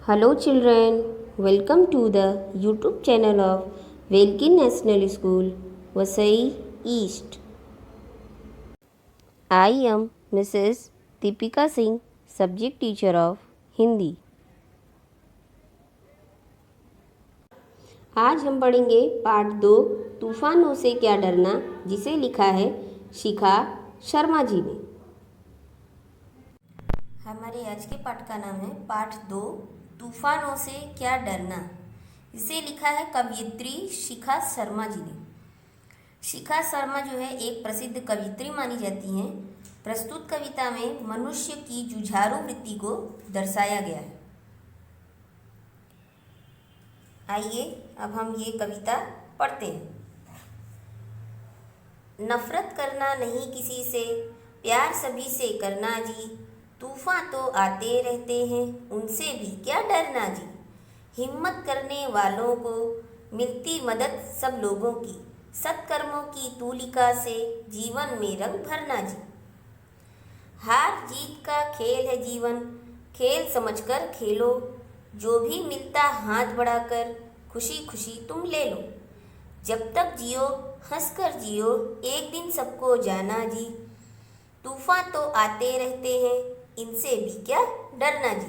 Hello children, welcome to the YouTube channel of Velkin National School, Vasai East. I am Mrs. Deepika Singh, subject teacher of Hindi. आज हम पढ़ेंगे पाठ 2 तूफानों से क्या डरना, जिसे लिखा है शिखा शर्मा जी ने। हमारे आज के पाठ का नाम है पाठ 2 तूफानों से क्या डरना। इसे लिखा है कवयित्री शिखा शर्मा जी ने। शिखा शर्मा जो है एक प्रसिद्ध कवयित्री मानी जाती हैं। प्रस्तुत कविता में मनुष्य की जुझारू वृत्ति को दर्शाया गया है। आइए अब हम ये कविता पढ़ते हैं। नफरत करना नहीं किसी से, प्यार सभी से करना जी। तूफान तो आते रहते हैं, उनसे भी क्या डरना जी। हिम्मत करने वालों को मिलती मदद सब लोगों की, सत्कर्मों की तूलिका से जीवन में रंग भरना जी। हार जीत का खेल है जीवन, खेल समझकर खेलो। जो भी मिलता हाथ बढ़ाकर खुशी खुशी तुम ले लो। जब तक जियो हंसकर जियो, एक दिन सबको जाना जी। तूफान तो आते रहते हैं, इनसे भी क्या डरना जी।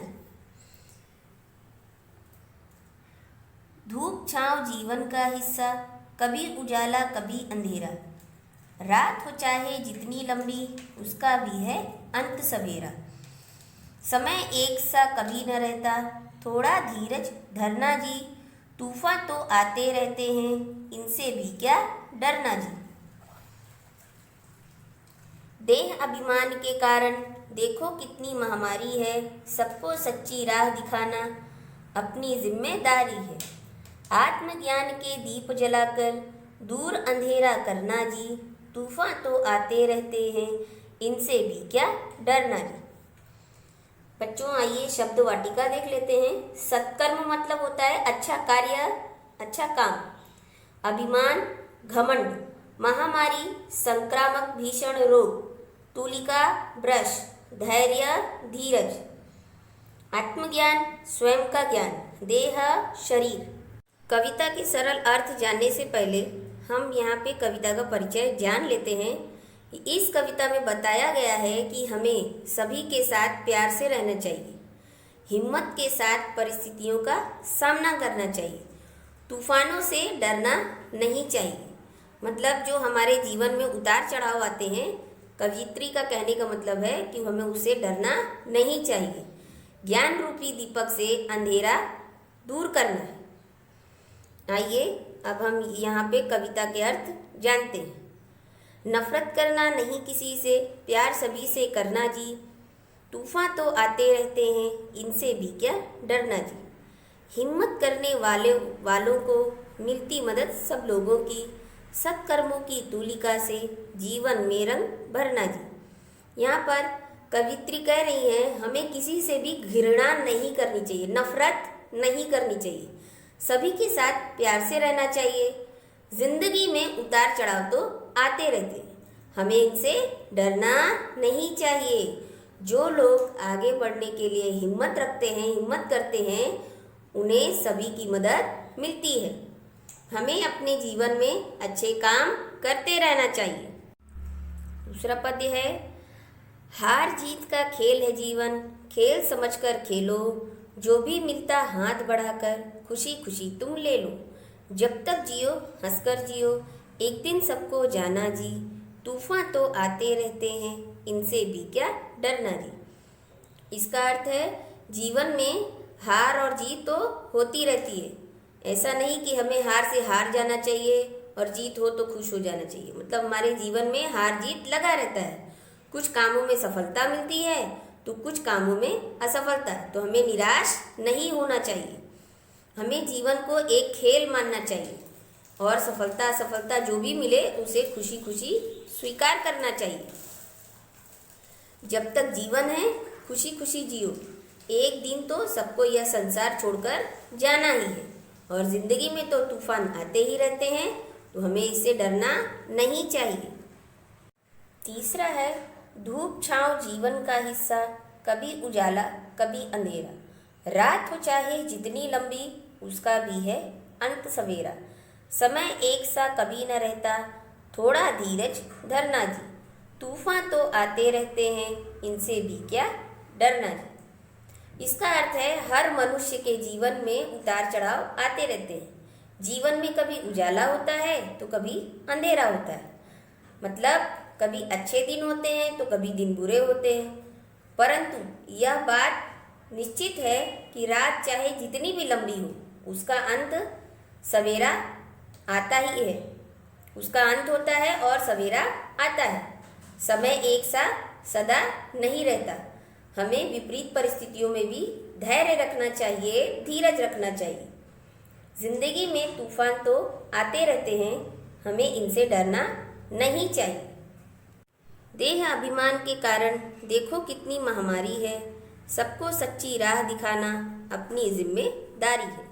धूप छांव जीवन का हिस्सा, कभी उजाला कभी अंधेरा। रात हो चाहे जितनी लंबी, उसका भी है अंत सवेरा। समय एक सा कभी न रहता, थोड़ा धीरज धरना जी। तूफान तो आते रहते हैं, इनसे भी क्या डरना जी। देह अभिमान के कारण देखो कितनी महामारी है। सबको सच्ची राह दिखाना अपनी जिम्मेदारी है। आत्मज्ञान के दीप जलाकर दूर अंधेरा करना जी। तूफान तो आते रहते हैं, इनसे भी क्या डरना जी। बच्चों आइए शब्द वाटिका देख लेते हैं। सत्कर्म मतलब होता है अच्छा कार्य, अच्छा काम। अभिमान घमंड, महामारी संक्रामक भीषण रोग, तूलिका ब्रश, धैर्य धीरज, आत्मज्ञान स्वयं का ज्ञान, देह शरीर। कविता के सरल अर्थ जानने से पहले हम यहाँ पे कविता का परिचय जान लेते हैं। इस कविता में बताया गया है कि हमें सभी के साथ प्यार से रहना चाहिए, हिम्मत के साथ परिस्थितियों का सामना करना चाहिए, तूफानों से डरना नहीं चाहिए। मतलब जो हमारे जीवन में उतार चढ़ाव आते हैं, कवयित्री का कहने का मतलब है कि हमें उससे डरना नहीं चाहिए। ज्ञान रूपी दीपक से अंधेरा दूर करना है। आइए अब हम यहाँ पे कविता के अर्थ जानते हैं। नफरत करना नहीं किसी से, प्यार सभी से करना जी। तूफान तो आते रहते हैं, इनसे भी क्या डरना जी। हिम्मत करने वालों को मिलती मदद सब लोगों की, सत्कर्मों की तूलिका से जीवन में रंग भरना जी। यहाँ पर कवित्री कह रही है हमें किसी से भी घृणा नहीं करनी चाहिए, नफरत नहीं करनी चाहिए, सभी के साथ प्यार से रहना चाहिए। जिंदगी में उतार चढ़ाव तो आते रहते हैं, हमें इनसे डरना नहीं चाहिए। जो लोग आगे बढ़ने के लिए हिम्मत रखते हैं, हिम्मत करते हैं, उन्हें सभी की मदद मिलती है। हमें अपने जीवन में अच्छे काम करते रहना चाहिए। दूसरा पद्य है, हार जीत का खेल है जीवन, खेल समझकर खेलो। जो भी मिलता हाथ बढ़ाकर खुशी खुशी तुम ले लो। जब तक जियो हंसकर जियो, एक दिन सबको जाना जी। तूफान तो आते रहते हैं, इनसे भी क्या डरना जी। इसका अर्थ है जीवन में हार और जीत तो होती रहती है। ऐसा नहीं कि हमें हार से हार जाना चाहिए और जीत हो तो खुश हो जाना चाहिए। मतलब हमारे जीवन में हार जीत लगा रहता है। कुछ कामों में सफलता मिलती है तो कुछ कामों में असफलता, तो हमें निराश नहीं होना चाहिए। हमें जीवन को एक खेल मानना चाहिए और सफलता असफलता जो भी मिले उसे खुशी खुशी स्वीकार करना चाहिए। जब तक जीवन है खुशी खुशी जियो, एक दिन तो सबको यह संसार छोड़कर जाना ही है और जिंदगी में तो तूफान आते ही रहते हैं, तो हमें इससे डरना नहीं चाहिए। तीसरा है, धूप छांव जीवन का हिस्सा, कभी उजाला कभी अंधेरा। रात हो चाहे जितनी लंबी, उसका भी है अंत सवेरा। समय एक सा कभी न रहता, थोड़ा धीरज धरना जी। तूफान तो आते रहते हैं, इनसे भी क्या डरना जी। इसका अर्थ है हर मनुष्य के जीवन में उतार चढ़ाव आते रहते हैं। जीवन में कभी उजाला होता है तो कभी अंधेरा होता है। मतलब कभी अच्छे दिन होते हैं तो कभी दिन बुरे होते हैं। परंतु यह बात निश्चित है कि रात चाहे जितनी भी लंबी हो, उसका अंत सवेरा आता ही है। उसका अंत होता है और सवेरा आता है। समय एक सा सदा नहीं रहता। हमें विपरीत परिस्थितियों में भी धैर्य रखना चाहिए, धीरज रखना चाहिए। जिंदगी में तूफान तो आते रहते हैं, हमें इनसे डरना नहीं चाहिए। देह अभिमान के कारण देखो कितनी महामारी है। सबको सच्ची राह दिखाना अपनी जिम्मेदारी है।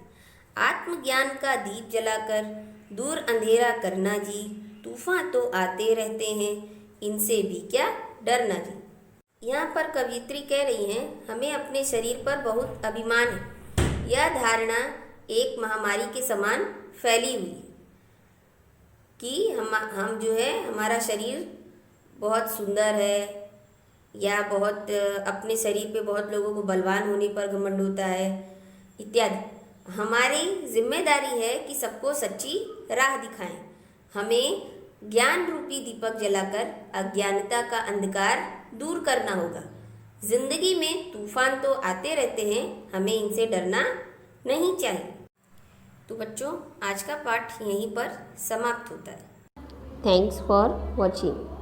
आत्मज्ञान का दीप जलाकर दूर अंधेरा करना जी। तूफान तो आते रहते हैं, इनसे भी क्या डरना जी। यहाँ पर कवियत्री कह रही हैं, हमें अपने शरीर पर बहुत अभिमान है। यह धारणा एक महामारी के समान फैली हुई है कि हम जो है, हमारा शरीर बहुत सुंदर है, या बहुत अपने शरीर पे बहुत लोगों को बलवान होने पर घमंड होता है इत्यादि। हमारी जिम्मेदारी है कि सबको सच्ची राह दिखाएं। हमें ज्ञान रूपी दीपक जलाकर अज्ञानता का अंधकार दूर करना होगा। जिंदगी में तूफान तो आते रहते हैं, हमें इनसे डरना नहीं चाहिए। तो बच्चों, आज का पाठ यहीं पर समाप्त होता है। Thanks for watching.